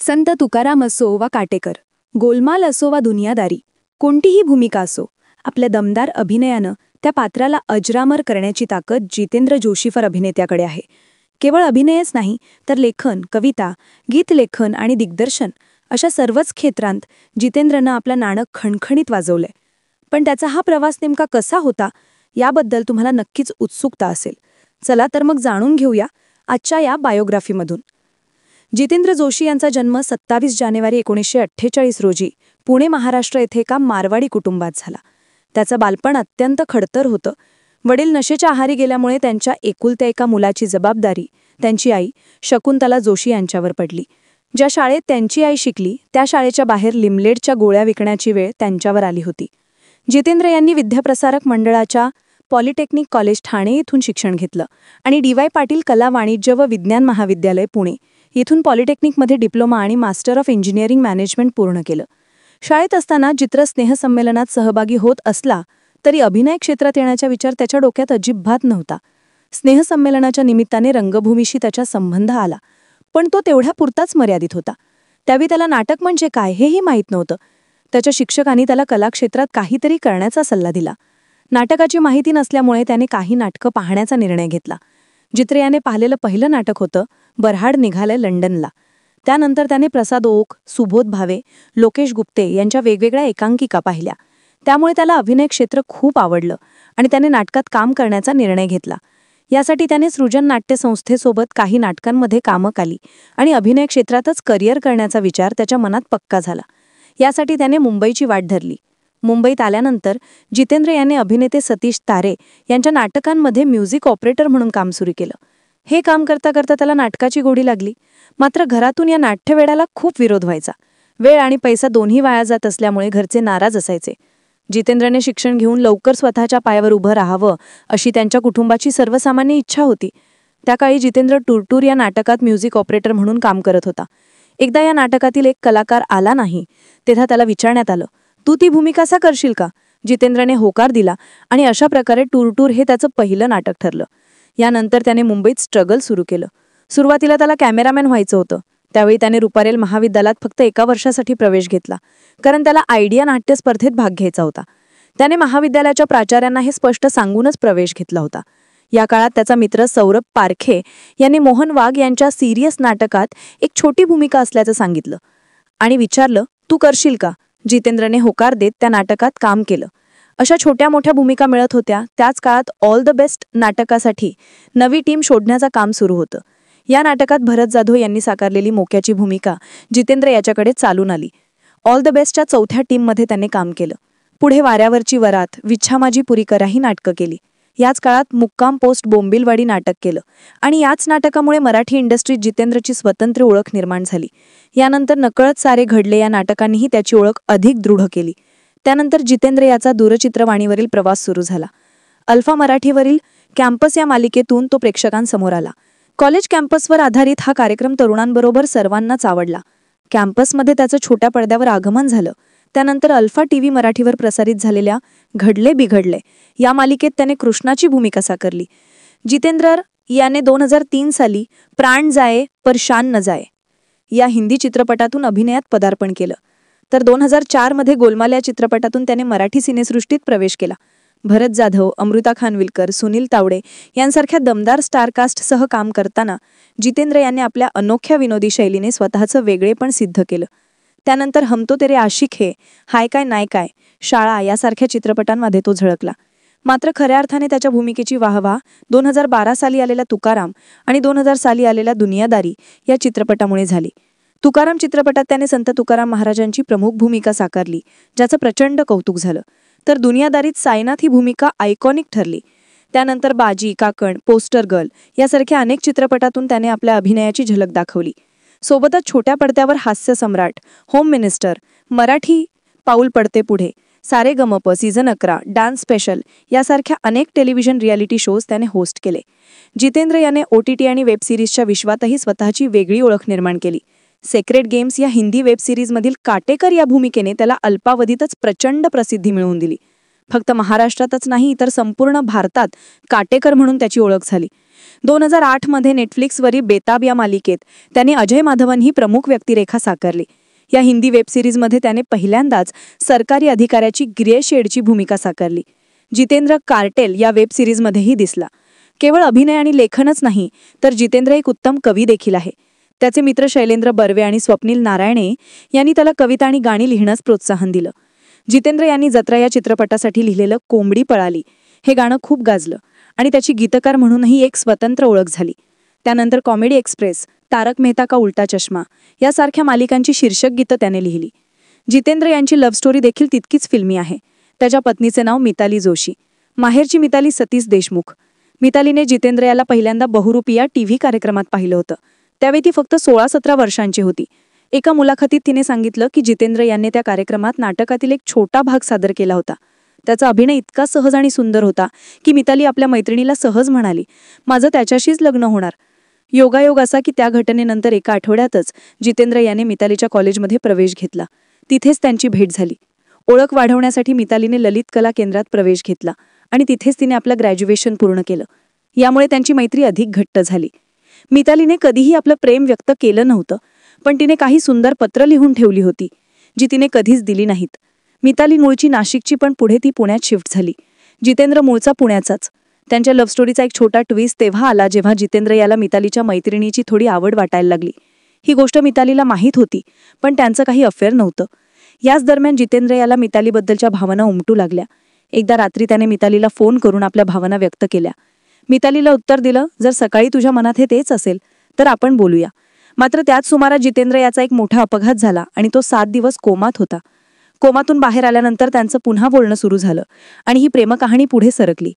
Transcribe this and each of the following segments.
संत तुकाराम असो वा काटेकर, गोलमाल असो वा दुनियादारी, कोणतीही भूमिका असो, आपल्या दमदार अभिनयानं त्या पात्राला अजरामर करण्याची ताकद जितेंद्र जोशीफर अभिनेत्याकडे आहे. केवळ अभिनयच नाही तर लेखन, कविता, गीतलेखन आणि दिग्दर्शन अशा सर्वच क्षेत्रांत जितेंद्रनं आपलं नाणं खणखणीत वाजवलंय. पण त्याचा हा प्रवास नेमका कसा होता याबद्दल तुम्हाला नक्कीच उत्सुकता असेल. चला तर मग जाणून घेऊया आजच्या या बायोग्राफीमधून. जितेंद्र जोशी यांचा जन्म 27 जानेवारी 1948 रोजी पुणे, महाराष्ट्र येथे एका मारवाडी कुटुंबात झाला. त्याचं बालपण अत्यंत खडतर होतं. वडील नशेच्या आहारी गेल्यामुळे त्यांच्या एकुलत्या एका मुलाची जबाबदारी त्यांची आई शकुंतला जोशी यांच्यावर पडली. ज्या शाळेत त्यांची आई शिकली त्या शाळेच्या बाहेर लिमलेटच्या गोळ्या विकण्याची वेळ त्यांच्यावर आली होती. जितेंद्र यांनी विद्याप्रसारक मंडळाच्या पॉलिटेक्निक कॉलेज ठाणे येथून शिक्षण घेतलं आणि डी.वाय. पाटील कला, वाणिज्य व विज्ञान महाविद्यालय पुणे येथून पॉलिटेक्निकमध्ये डिप्लोमा आणि मास्टर ऑफ इंजिनिअरिंग मॅनेजमेंट पूर्ण केलं. शाळेत असताना चित्र स्नेहसंमेलनात सहभागी होत असला तरी अभिनय क्षेत्रात येण्याचा विचार त्याच्या डोक्यात अजिबात नव्हता. स्नेहसंमेलनाच्या निमित्ताने रंगभूमीशी त्याचा संबंध आला, पण तो तेवढ्या पुरताच मर्यादित होता. त्यावेळी त्याला नाटक म्हणजे काय हेही माहीत नव्हतं. त्याच्या शिक्षकांनी त्याला कलाक्षेत्रात काहीतरी करण्याचा सल्ला दिला. नाटकाची माहिती नसल्यामुळे त्याने काही नाटकं पाहण्याचा निर्णय घेतला. जित्रे याने पाहिलेलं पहिलं नाटक होतं बऱ्हाड निघालंय लंडनला. त्यानंतर त्याने प्रसाद ओक, सुबोध भावे, लोकेश गुप्ते यांच्या वेगवेगळ्या एकांकिका पाहिल्या. त्यामुळे त्याला अभिनय क्षेत्र खूप आवडलं आणि त्याने नाटकात काम करण्याचा निर्णय घेतला. यासाठी त्याने सृजन नाट्य संस्थेसोबत काही नाटकांमध्ये कामं केली आणि अभिनय क्षेत्रातच करिअर करण्याचा विचार त्याच्या मनात पक्का झाला. यासाठी त्याने मुंबईची वाट धरली. मुंबईत आल्यानंतर जितेंद्र याने अभिनेते सतीश तारे यांच्या नाटकांमध्ये म्युझिक ऑपरेटर म्हणून काम सुरू केलं. हे काम करता करता त्याला नाटकाची गोडी लागली. मात्र घरातून या नाट्यवेडाला खूप विरोध व्हायचा. वेळ आणि पैसा दोन्ही वाया जात असल्यामुळे घरचे नाराज असायचे. जितेंद्रने शिक्षण घेऊन लवकर स्वतःच्या पायावर उभं राहावं अशी त्यांच्या कुटुंबाची सर्वसामान्य इच्छा होती. त्या काळी जितेंद्र टूरटूर या नाटकात म्युझिक ऑपरेटर म्हणून काम करत होता. एकदा या नाटकातील एक कलाकार आला नाही तेव्हा त्याला विचारण्यात आलं, तू ती भूमिका कसा करशील का? जितेंद्रने होकार दिला आणि अशा प्रकारे टूरटूर हे त्याचं पहिलं नाटक ठरलं. यानंतर त्याने मुंबईत स्ट्रगल सुरू केलं. सुरुवातीला त्याला कॅमेरामॅन व्हायचं होतं. त्यावेळी त्याने रुपारेल महाविद्यालयात फक्त 1 वर्षासाठी प्रवेश घेतला, कारण त्याला आयडिया नाट्य स्पर्धेत भाग घ्यायचा होता. त्याने महाविद्यालयाच्या प्राचार्यांना हे स्पष्ट सांगूनच प्रवेश घेतला होता. या काळात त्याचा मित्र सौरभ पारखे यांनी मोहन वाघ यांच्या सिरियस नाटकात एक छोटी भूमिका असल्याचं सांगितलं आणि विचारलं, तू करशील का? जितेंद्रने होकार देत त्या नाटकात काम केलं. अशा छोट्या मोठ्या भूमिका मिळत होत्या. त्याच काळात ऑल द बेस्ट नाटकासाठी नवी टीम शोधण्याचं काम सुरू होतं. या नाटकात भरत जाधव यांनी साकारलेली मोक्याची भूमिका जितेंद्र याच्याकडे चालून आली. ऑल द बेस्टच्या 4थ्या टीममध्ये त्याने काम केलं. पुढे वाऱ्यावरची वरात, विच्छा माझी पुरी करा ही नाटकं केली. याच काळात मुक्काम पोस्ट बोंबिलवाडी नाटक केलं आणि याच नाटकामुळे मराठी इंडस्ट्रीत जितेंद्रची स्वतंत्र ओळख निर्माण झाली. यानंतर नकळत सारे घडले या नाटकांनीही त्याची ओळख अधिक दृढ केली. त्यानंतर जितेंद्र याचा दूरचित्रवाणीवरील प्रवास सुरू झाला. अल्फा मराठीवरील कॅम्पस या मालिकेतून तो प्रेक्षकांसमोर आला. कॉलेज कॅम्पसवर आधारित हा कार्यक्रम तरुणांबरोबर सर्वांनाच आवडला. कॅम्पसमध्ये त्याचं छोट्या पडद्यावर आगमन झालं. त्यानंतर अल्फा टीव्ही मराठीवर प्रसारित झालेल्या घडले बिघडले या मालिकेत त्याने कृष्णाची भूमिका साकारली. जितेंद्र याने 2003 साली प्राण जाए पर शान न जाए या हिंदी चित्रपटातून अभिनयात पदार्पण केलं. तर 2004 मध्ये गोलमाल या चित्रपटातून त्याने मराठी सिनेसृष्टीत प्रवेश केला. भरत जाधव, अमृता खानविलकर, सुनील तावडे यांसारख्या दमदार स्टारकास्टसह काम करताना जितेंद्र यांनी आपल्या अनोख्या विनोदी शैलीने स्वतःचं वेगळेपण सिद्ध केलं. त्यानंतर हम तो तेरे आशिक है, हाय काय नाय काय, शाळा यासारख्या चित्रपटांमध्ये तो झळकला. मात्र खऱ्या अर्थाने त्याच्या भूमिकेची वाहवा 2012 साली आलेला तुकाराम आणि 2000 साली आलेला दुनियादारी या चित्रपटामुळे झाली. तुकाराम चित्रपटात त्याने संत तुकाराम महाराजांची प्रमुख भूमिका साकारली, ज्याचं प्रचंड कौतुक झालं. तर दुनियादारीत सायनाथ ही भूमिका आयकॉनिक ठरली. त्यानंतर बाजी, काकण, पोस्टर गर्ल यासारख्या अनेक चित्रपटातून त्याने आपल्या अभिनयाची झलक दाखवली. सोबतच छोट्या पडद्यावर हास्य सम्राट, होम मिनिस्टर, मराठी पाऊल पडते पुढे, सारेगमप, सीझन 11, डान्स स्पेशल यासारख्या अनेक टेलिव्हिजन रियालिटी शोज त्याने होस्ट केले. जितेंद्र याने OTT आणि वेब सिरीजच्या विश्वातही स्वतःची वेगळी ओळख निर्माण केली. सेक्रेट गेम्स या हिंदी वेब सिरीजमधील काटेकर या भूमिकेने त्याला अल्पावधीतच प्रचंड प्रसिद्धी मिळवून दिली. फक्त महाराष्ट्रातच नाही तर संपूर्ण भारतात काटेकर म्हणून त्याची ओळख झाली. 2008 मध्ये नेटफ्लिक्सवरील बेताब या मालिकेत त्याने अजय माधवन ही प्रमुख व्यक्तिरेखा साकारली. या हिंदी वेब सिरीजमध्ये त्याने पहिल्यांदाच सरकारी अधिकाऱ्याची ग्रे शेडची भूमिका साकारली. जितेंद्र कार्टेल या वेब सिरीजमध्येही दिसला. केवळ अभिनय आणि लेखनच नाही तर जितेंद्र एक उत्तम कवी देखील आहे. त्याचे मित्र शैलेंद्र बर्वे आणि स्वप्नील नारायणे यांनी त्याला कविता आणि गाणी लिहिण्यास प्रोत्साहन दिलं. जितेंद्र यांनी जत्रा या चित्रपटासाठी लिहिलेलं कोंबडी पळाली हे गाणं खूप गाजलं आणि त्याची गीतकार म्हणूनही एक स्वतंत्र ओळख झाली. त्यानंतर कॉमेडी एक्सप्रेस, तारक मेहता का उल्टा चष्मा यासारख्या मालिकांची शीर्षक गीतं त्याने लिहिली. जितेंद्र यांची लव्ह स्टोरी देखील तितकीच फिल्मी आहे. त्याच्या पत्नीचे नाव मिताली जोशी, माहेरची मिताली सतीश देशमुख. मितालीने जितेंद्र याला पहिल्यांदा बहुरूपिया टीव्ही कार्यक्रमात पाहिलं होतं. त्यावेळी ती फक्त 16-17 वर्षांची होती. एका मुलाखतीत तिने सांगितलं की जितेंद्र यांनी त्या कार्यक्रमात नाटकातील एक छोटा भाग सादर केला होता. त्याचा अभिनय इतका सहज आणि सुंदर होता की मिताली आपल्या मैत्रिणीला सहज म्हणाली, माझं त्याच्याशीच लग्न होणार. योगायोग असा की त्या घटनेनंतर एका आठवड्यातच जितेंद्र याने मितालीच्या कॉलेजमध्ये प्रवेश घेतला. तिथेच त्यांची भेट झाली. ओळख वाढवण्यासाठी मितालीने ललित कला केंद्रात प्रवेश घेतला आणि तिथेच तिने आपलं ग्रॅज्युएशन पूर्ण केलं. यामुळे त्यांची मैत्री अधिक घट्ट झाली. मितालीने कधीही आपलं प्रेम व्यक्त केलं नव्हतं, पण तिने काही सुंदर पत्र लिहून ठेवली होती जी तिने कधीच दिली नाहीत. मिताली मूळची नाशिकची, पण पुढे ती पुण्यात शिफ्ट झाली. जितेंद्र मूळचा पुण्याचाच. त्यांच्या लव्ह स्टोरीचा एक छोटा ट्विस्ट तेव्हा आला जेव्हा जितेंद्र याला मितालीच्या मैत्रिणीची थोडी आवड वाटायला लागली. ही गोष्ट मितालीला माहीत होती, पण त्यांचं काही अफेअर नव्हतं. याच दरम्यान जितेंद्र याला मितालीबद्दलच्या भावना उमटू लागल्या. एकदा रात्री त्याने मितालीला फोन करून आपल्या भावना व्यक्त केल्या. मितालीला उत्तर दिलं, जर सकाळी तुझ्या मनात हे तेच असेल तर आपण बोलूया. मात्र त्याच सुमारास जितेंद्र याचा एक मोठा अपघात झाला आणि तो 7 दिवस कोमात होता. कोमातून बाहेर आल्यानंतर त्यांचं पुन्हा बोलणं सुरू झालं आणि ही प्रेमकहाणी पुढे सरकली.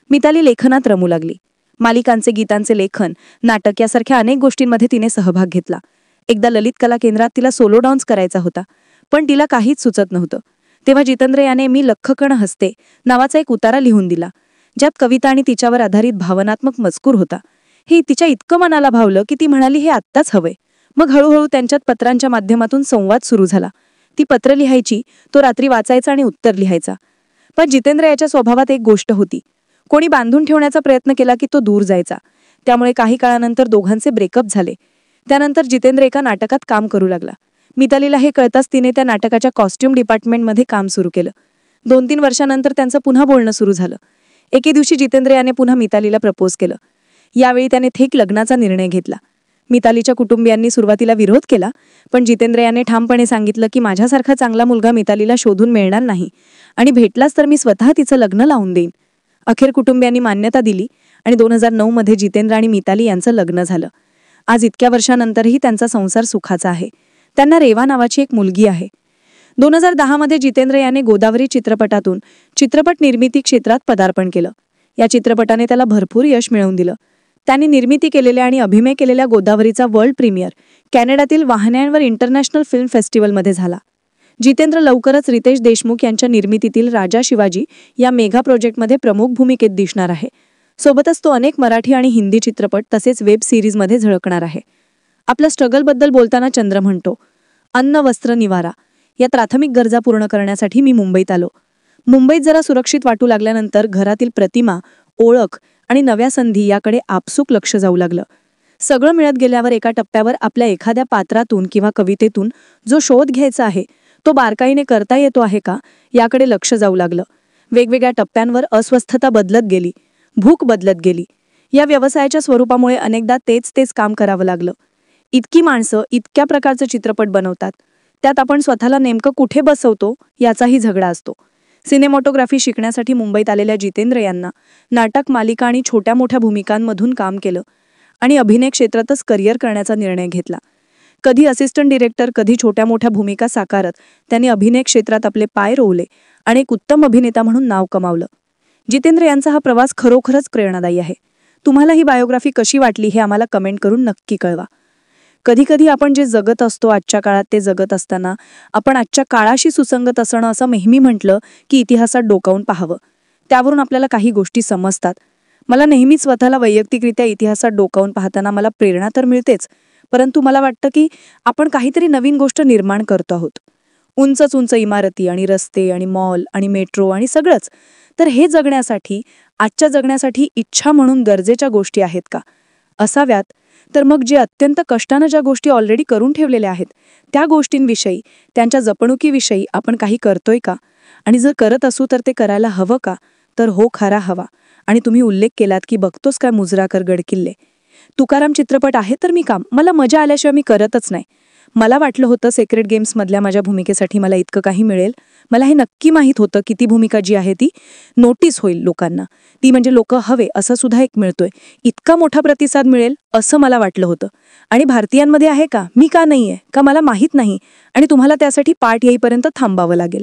मिताली लेखनात रमू लागली. मालिकांचे, गीतांचे लेखन, नाटक यासारख्या अनेक गोष्टींमध्ये तिने सहभाग घेतला. एकदा ललित कला केंद्रात तिला सोलो डान्स करायचा होता, पण तिला काहीच सुचत नव्हतं. तेव्हा जितेंद्र याने मी लख्खकण हसते नावाचा एक उतारा लिहून दिला, ज्यात कविता आणि तिच्यावर आधारित भावनात्मक मजकूर होता. हे तिच्या इतकं मनाला भावलं की ती म्हणाली, हे आत्ताच हवंय. मग हळूहळू त्यांच्यात पत्रांच्या माध्यमातून संवाद सुरू झाला. ती पत्र लिहायची, तो रात्री वाचायचा आणि उत्तर लिहायचा. पण जितेंद्र याच्या स्वभावात एक गोष्ट होती, कोणी बांधून ठेवण्याचा प्रयत्न केला की तो दूर जायचा. त्यामुळे काही काळानंतर दोघांचे ब्रेकअप झाले. त्यानंतर जितेंद्र एका नाटकात काम करू लागला. मितालीला हे कळताच तिने त्या नाटकाच्या कॉस्ट्युम डिपार्टमेंटमध्ये काम सुरू केलं. 2-3 वर्षानंतर त्यांचं पुन्हा बोलणं सुरू झालं. एके दिवशी जितेंद्र याने पुन्हा मितालीला प्रपोज केलं. यावेळी त्याने थेट लग्नाचा निर्णय घेतला. मितालीच्या कुटुंबियांनी सुरुवातीला विरोध केला, पण जितेंद्र याने ठामपणे सांगितलं की माझ्यासारखा चांगला मुलगा मितालीला शोधून मिळणार नाही आणि भेटलाच तर मी स्वतः तिचं लग्न लावून देईन. अखेर कुटुंबियांनी मान्यता दिली आणि 2009 मध्ये जितेंद्र आणि मिताली यांचं लग्न झालं. आज इतक्या वर्षानंतरही त्यांचा संसार सुखाचा आहे. त्यांना रेवा नावाची एक मुलगी आहे. 2010 मध्ये जितेंद्र याने गोदावरी चित्रपटातून चित्रपट निर्मिती क्षेत्रात पदार्पण केलं. या चित्रपटाने त्याला भरपूर यश मिळवून दिलं. त्यांनी निर्मिती केलेल्या आणि अभिनय केलेल्या गोदावरीचा वर्ल्ड प्रीमियर कॅनडातील वाहनांवर इंटरनॅशनल फिल्म फेस्टिवलमध्ये झाला. जितेंद्र लवकरच रितेश देशमुख यांच्या निर्मितीतील राजा शिवाजी या मेगा प्रोजेक्टमध्ये प्रमुख भूमिकेत दिसणार आहे. सोबतच तो अनेक मराठी आणि हिंदी चित्रपट तसेच वेब सिरीजमध्ये झळकणार आहे. आपल्या स्ट्रगलबद्दल बोलताना चंद्र म्हणतो, अन्न, वस्त्र, निवारा या प्राथमिक गरजा पूर्ण करण्यासाठी मी मुंबईत आलो. मुंबईत जरा सुरक्षित वाटू लागल्यानंतर घरातील प्रतिमा, ओळख आणि नव्या संधी याकडे आपसूक लक्ष जाऊ लागलं. सगळं मिळत गेल्यावर एका टप्प्यावर आपल्या एखाद्या पात्रातून किंवा कवितेतून जो शोध घ्यायचा आहे तो बारकाईने करता येतो आहे का याकडे लक्ष जाऊ लागलं. वेगवेगळ्या टप्प्यांवर अस्वस्थता बदलत गेली, भूक बदलत गेली. या व्यवसायाच्या स्वरूपामुळे अनेकदा तेच काम करावं लागलं. इतकी माणसं इतक्या प्रकारचे चित्रपट बनवतात, त्यात आपण स्वतःला नेमकं कुठे बसवतो याचाही झगडा असतो. सिनेमॅटोग्राफी शिकण्यासाठी मुंबईत आलेल्या जितेंद्र यांना नाटक, मालिका आणि छोट्या मोठ्या भूमिकांमधून काम केलं आणि अभिनय क्षेत्रातच करिअर करण्याचा निर्णय घेतला. कधी असिस्टंट डिरेक्टर, कधी छोट्या मोठ्या भूमिका साकारत त्यांनी अभिनय क्षेत्रात आपले पाय रोवले आणि एक उत्तम अभिनेता म्हणून नाव कमावलं. जितेंद्र यांचा हा प्रवास खरोखरच प्रेरणादायी आहे. तुम्हाला ही बायोग्राफी कशी वाटली हे आम्हाला कमेंट करून नक्की कळवा. कधी आपण जे जगत असतो आजच्या काळात ते जगत असताना आपण आजच्या काळाशी सुसंगत असणं असं नेहमी म्हटलं की इतिहासात डोकावून पाहावं. त्यावरून आपल्याला काही गोष्टी समजतात. मला नेहमीच स्वतःला वैयक्तिकरित्या इतिहासात डोकावून पाहताना मला प्रेरणा तर मिळतेच, परंतु मला वाटतं की आपण काहीतरी नवीन गोष्ट निर्माण करतो आहोत. उंचच उंच इमारती आणि रस्ते आणि मॉल आणि मेट्रो आणि सगळंच. तर हे जगण्यासाठी, आजच्या जगण्यासाठी इच्छा म्हणून गरजेच्या गोष्टी आहेत का? असाव्यात तर मग जे अत्यंत कष्टानं ज्या गोष्टी ऑलरेडी करून ठेवलेल्या आहेत त्या गोष्टींविषयी, त्यांच्या जपणुकीविषयी आपण काही करतोय का? आणि जर करत असू तर ते करायला हवं का? तर हो, खरा हवा. आणि तुम्ही उल्लेख केलात की बघतोस काय मुजराकर गडकिल्ले. तुकाराम चित्रपट आहे तर मी काम, मला मजा आल्याशिवाय मी करतच नाही. मला वाटलं होतं सेक्रेट गेम्समधल्या माझ्या भूमिकेसाठी मला इतकं काही मिळेल. मला हे नक्की माहीत होतं की ती भूमिका जी आहे ती नोटीस होईल लोकांना, ती म्हणजे लोक हवे असं सुद्धा एक मिळतोय, इतका मोठा प्रतिसाद मिळेल असं मला वाटलं होतं. आणि भारतीयांमध्ये आहे का, मी का नाहीये, का मला माहीत नाही, आणि तुम्हाला त्यासाठी पाठ येईपर्यंत थांबावं लागेल.